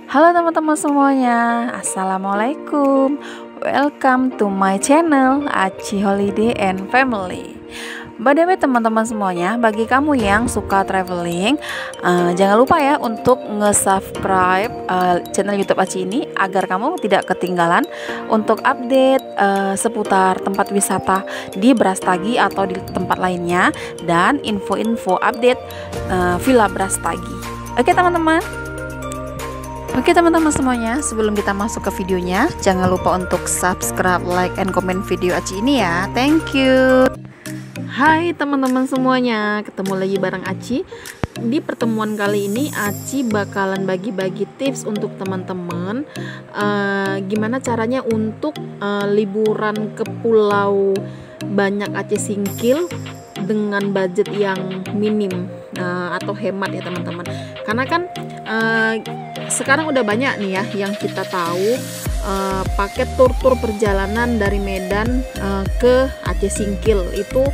Halo teman-teman semuanya, Assalamualaikum. Welcome to my channel Aci Holiday and Family. By the way teman-teman semuanya, bagi kamu yang suka traveling, jangan lupa ya untuk nge-subscribe channel YouTube Aci ini agar kamu tidak ketinggalan untuk update seputar tempat wisata di Brastagi atau di tempat lainnya, dan info-info update Villa Brastagi. Oke teman-teman. Oke teman-teman semuanya, sebelum kita masuk ke videonya, jangan lupa untuk subscribe, like, and comment video Aci ini ya. Thank you. Hai teman-teman semuanya, ketemu lagi bareng Aci. Di pertemuan kali ini Aci bakalan bagi-bagi tips untuk teman-teman gimana caranya untuk liburan ke Pulau Banyak Aceh Singkil dengan budget yang minim atau hemat ya teman-teman. Karena kan sekarang udah banyak nih ya yang kita tahu paket tur perjalanan dari Medan ke Aceh Singkil itu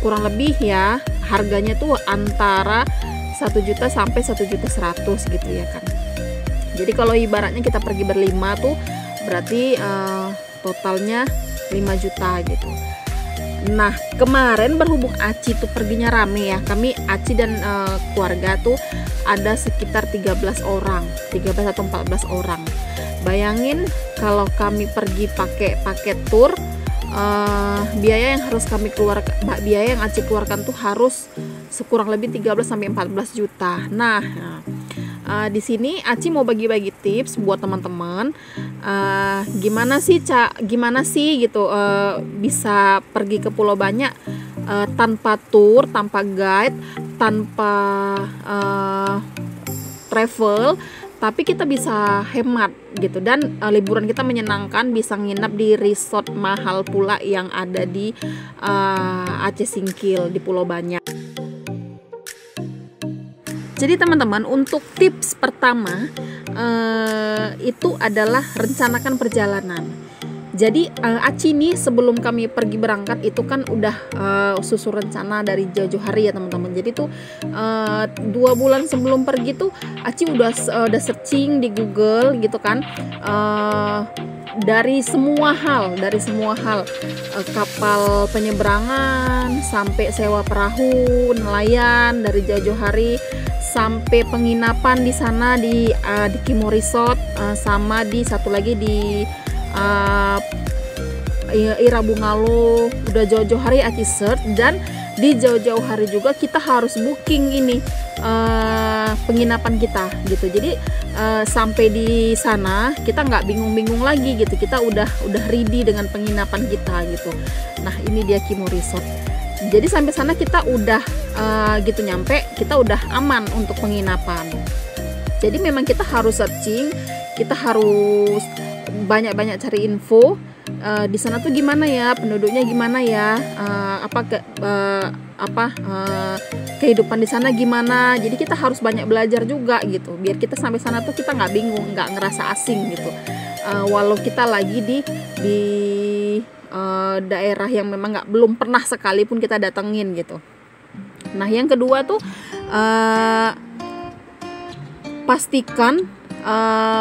kurang lebih ya harganya tuh antara 1 juta sampai 1.100.000 gitu ya kan. Jadi kalau ibaratnya kita pergi berlima tuh berarti totalnya 5 juta gitu. Nah kemarin berhubung Aci tuh perginya rame ya, kami Aci dan keluarga tuh ada sekitar 13 orang, 13 atau 14 orang. Bayangin kalau kami pergi pakai paket tur, biaya yang harus kami keluarkan, biaya yang Aci keluarkan tuh harus sekurang lebih 13 sampai 14 juta. Nah di sini Aci mau bagi-bagi tips buat teman-teman gimana sih gitu bisa pergi ke Pulau Banyak tanpa tur, tanpa guide, tanpa travel, tapi kita bisa hemat gitu, dan liburan kita menyenangkan, bisa nginap di resort mahal pula yang ada di Aceh Singkil di Pulau Banyak. Jadi teman-teman, untuk tips pertama itu adalah rencanakan perjalanan. Jadi Aci ini sebelum kami pergi berangkat itu kan udah susun rencana dari jauh-jauh hari ya teman-teman. Jadi tuh 2 bulan sebelum pergi tuh Aci udah searching di Google gitu kan, dari semua hal kapal penyeberangan sampai sewa perahu nelayan dari jauh-jauh hari, sampai penginapan di sana di Kimo Resort, sama di satu lagi di Ira Bungalow. Udah jauh-jauh hari Aci search, dan di jauh-jauh hari juga kita harus booking ini penginapan kita gitu. Jadi sampai di sana kita nggak bingung-bingung lagi gitu, kita udah ready dengan penginapan kita gitu. Nah ini dia Kimo Resort. Jadi sampai sana kita udah gitu nyampe, kita udah aman untuk penginapan. Jadi memang kita harus searching, kita harus banyak-banyak cari info di sana tuh gimana ya, penduduknya gimana ya, kehidupan di sana gimana. Jadi kita harus banyak belajar juga gitu, biar kita sampai sana tuh kita nggak bingung, nggak ngerasa asing gitu. Walau kita lagi di daerah yang memang belum pernah sekalipun kita datengin gitu. Nah yang kedua tuh pastikan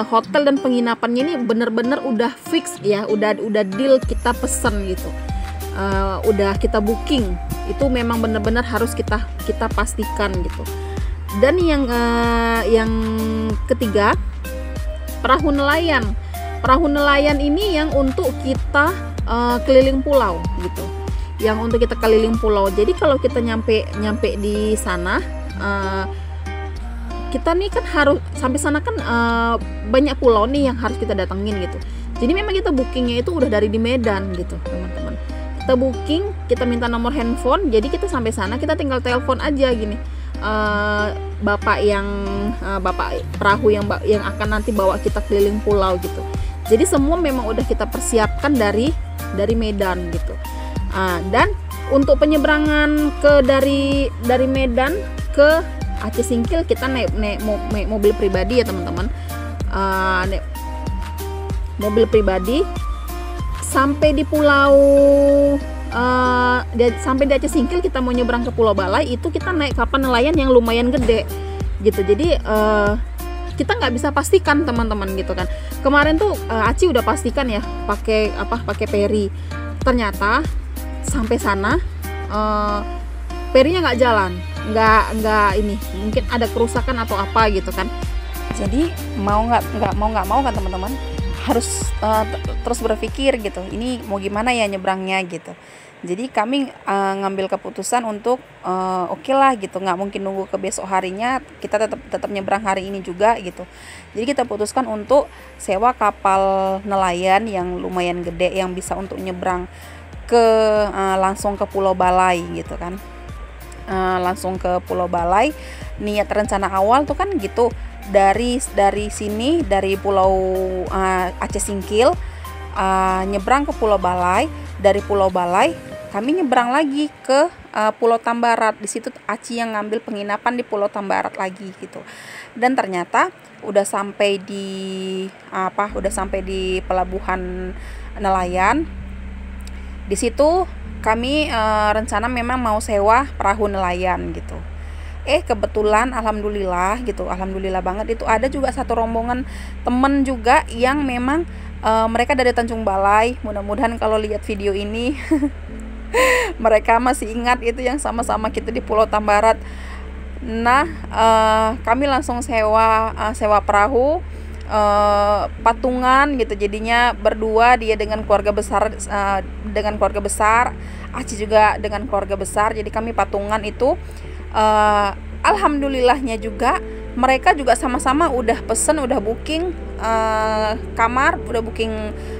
hotel dan penginapannya ini bener-bener udah fix ya, udah deal, kita pesen gitu, udah kita booking, itu memang bener-bener harus kita pastikan gitu. Dan yang ketiga, perahu nelayan ini yang untuk kita keliling pulau gitu, yang untuk kita keliling pulau. Jadi kalau kita nyampe di sana, kita nih kan harus sampai sana kan banyak pulau nih yang harus kita datengin gitu. Jadi memang kita bookingnya itu udah dari di Medan gitu teman-teman. Kita booking, kita minta nomor handphone, jadi kita sampai sana kita tinggal telepon aja gini, bapak perahu yang akan nanti bawa kita keliling pulau gitu. Jadi semua memang udah kita persiapkan dari Medan gitu. Dan untuk penyeberangan dari Medan ke Aceh Singkil kita naik mobil pribadi ya teman-teman. Mobil pribadi sampai di sampai di Aceh Singkil, kita mau nyebrang ke Pulau Balai itu kita naik kapal nelayan yang lumayan gede. gitu. Jadi kita nggak bisa pastikan teman-teman gitu kan. Kemarin tuh Aci udah pastikan ya pakai peri, ternyata sampai sana perinya nggak jalan, nggak ini, mungkin ada kerusakan atau apa gitu kan. Jadi mau nggak mau kan teman-teman harus terus berpikir gitu, ini mau gimana ya nyebrangnya gitu. Jadi kami ngambil keputusan untuk oke lah gitu, nggak mungkin nunggu ke besok harinya, kita tetap nyebrang hari ini juga gitu. Jadi kita putuskan untuk sewa kapal nelayan yang lumayan gede yang bisa untuk nyebrang ke langsung ke Pulau Balai gitu kan. Langsung ke Pulau Balai. Niat rencana awal tuh kan gitu, dari sini, dari Pulau Aceh Singkil, nyebrang ke Pulau Balai. Dari Pulau Balai kami nyebrang lagi ke Pulau Tambarat. Di situ Aci yang ngambil penginapan di Pulau Tambarat lagi gitu. Dan ternyata udah sampai di pelabuhan nelayan. Di situ kami rencana memang mau sewa perahu nelayan gitu. Kebetulan alhamdulillah gitu, alhamdulillah banget itu ada juga satu rombongan temen juga yang memang mereka dari Tanjung Balai. Mudah-mudahan kalau lihat video ini mereka masih ingat itu yang sama-sama kita di Pulau Tambarat. Nah, kami langsung sewa perahu patungan gitu, jadinya berdua, dia dengan keluarga besar, Aci juga dengan keluarga besar. Jadi kami patungan itu. Alhamdulillahnya juga mereka juga sama-sama udah pesen, udah booking kamar, udah booking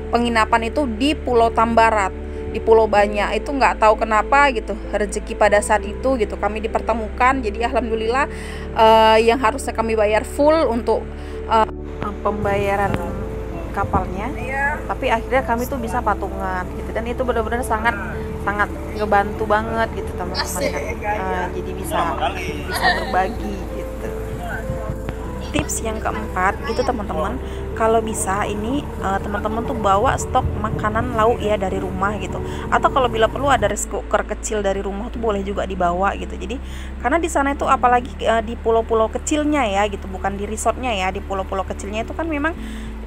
penginapan itu di Pulau Tambarat, di Pulau Banyak. Itu nggak tahu kenapa gitu, rezeki pada saat itu gitu kami dipertemukan. Jadi alhamdulillah yang harusnya kami bayar full untuk pembayaran kapalnya, tapi akhirnya kami tuh bisa patungan gitu, dan itu benar-benar sangat ngebantu banget gitu teman-teman kan. Jadi bisa berbagi gitu. Tips yang keempat itu teman-teman, kalau bisa ini teman-teman tuh bawa stok makanan lauk ya dari rumah gitu, atau kalau bila perlu ada rice cooker kecil dari rumah tuh boleh juga dibawa gitu. Jadi karena di sana itu apalagi di pulau-pulau kecilnya ya gitu, bukan di resortnya ya, di pulau-pulau kecilnya itu kan memang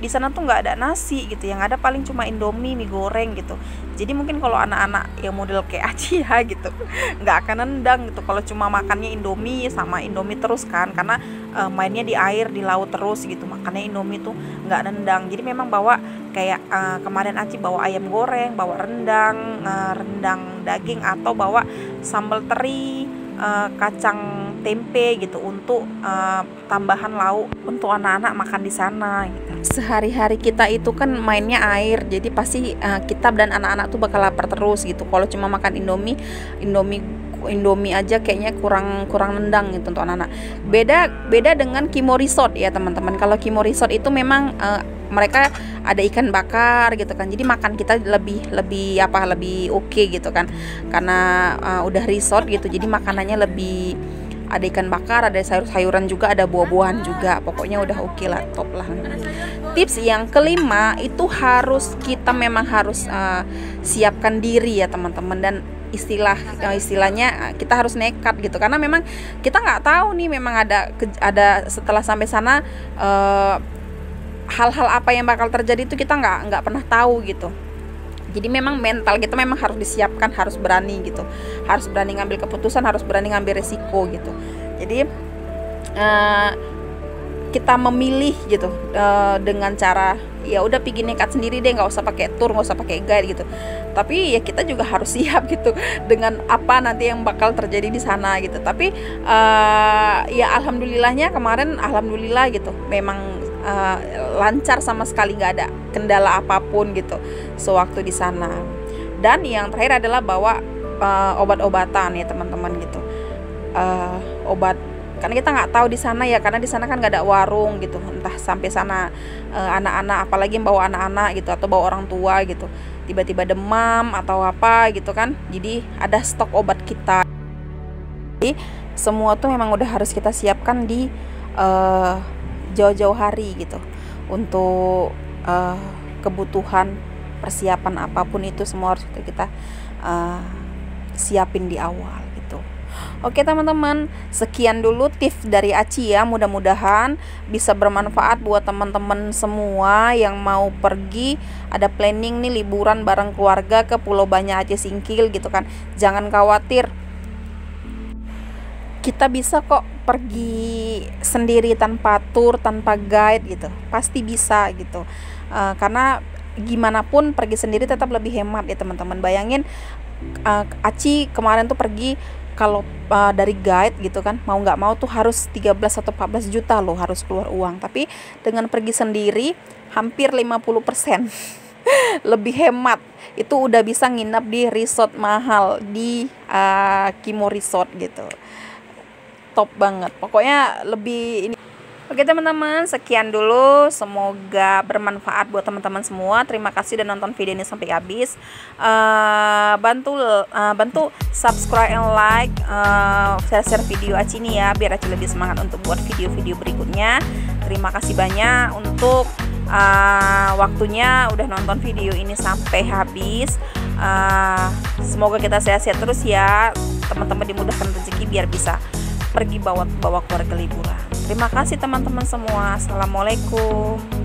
di sana tuh nggak ada nasi gitu, yang ada paling cuma Indomie, mie goreng gitu. Jadi mungkin kalau anak-anak yang model kayak Aci ya gitu nggak akan nendang gitu kalau cuma makannya Indomie sama Indomie terus kan, karena mainnya di air, di laut terus gitu, makannya Indomie tuh nggak nendang. Jadi memang bawa kayak kemarin Aci bawa ayam goreng, bawa rendang daging, atau bawa sambal teri, kacang tempe gitu untuk tambahan lauk untuk anak-anak makan di sana gitu. Sehari-hari kita itu kan mainnya air, jadi pasti kita dan anak-anak tuh bakal lapar terus gitu. Kalau cuma makan Indomie aja kayaknya kurang nendang gitu untuk anak-anak. Beda dengan Kimo Resort ya teman-teman. Kalau Kimo Resort itu memang mereka ada ikan bakar gitu kan, jadi makan kita lebih oke gitu kan, karena udah resort gitu, jadi makanannya lebih ada ikan bakar, ada sayur-sayuran juga, ada buah-buahan juga, pokoknya udah oke lah, top lah. Tips yang kelima itu kita memang harus siapkan diri ya teman-teman, dan istilahnya kita harus nekat gitu, karena memang kita nggak tahu nih, memang ada setelah sampai sana hal-hal apa yang bakal terjadi itu kita nggak pernah tahu gitu. Jadi memang mental kita memang harus disiapkan, harus berani gitu, harus berani ngambil keputusan, harus berani ngambil resiko gitu. Jadi kita memilih gitu dengan cara ya udah pergi nekat sendiri deh, nggak usah pakai tour, nggak usah pakai guide gitu. Tapi ya kita juga harus siap gitu dengan apa nanti yang bakal terjadi di sana gitu. Tapi ya alhamdulillahnya kemarin alhamdulillah gitu, memang lancar, sama sekali nggak ada kendala apapun gitu sewaktu di sana. Dan yang terakhir adalah bawa obat-obatan ya teman-teman gitu, obat, karena kita nggak tahu di sana ya, karena di sana kan nggak ada warung gitu, entah sampai sana anak-anak, apalagi yang bawa anak-anak gitu atau bawa orang tua gitu, tiba-tiba demam atau apa gitu kan, jadi ada stok obat kita. Jadi semua tuh memang udah harus kita siapkan di jauh-jauh hari gitu, untuk kebutuhan persiapan apapun itu semua harus kita siapin di awal gitu. Oke teman-teman, sekian dulu tips dari Aci ya. Mudah-mudahan bisa bermanfaat buat teman-teman semua yang mau pergi, ada planning nih liburan bareng keluarga ke Pulau Banya Aceh Singkil gitu kan. Jangan khawatir, kita bisa kok pergi sendiri tanpa tour, tanpa guide gitu. Pasti bisa gitu. Karena gimana pun pergi sendiri tetap lebih hemat ya teman-teman. Bayangin Aci kemarin tuh pergi, kalau dari guide gitu kan, mau nggak mau tuh harus 13 atau 14 juta loh harus keluar uang. Tapi dengan pergi sendiri hampir 50% lebih hemat. Itu udah bisa nginap di resort mahal di Kimo Resort gitu. Top banget. Pokoknya lebih ini. Oke teman-teman, sekian dulu. Semoga bermanfaat buat teman-teman semua. Terima kasih udah nonton video ini sampai habis. Bantu subscribe and like, share video Aci ini ya, biar Aci lebih semangat untuk buat video-video berikutnya. Terima kasih banyak untuk waktunya udah nonton video ini sampai habis. Semoga kita sehat-sehat terus ya, teman-teman dimudahkan rezeki biar bisa pergi bawa keluarga liburan. Terima kasih teman-teman semua. Assalamualaikum.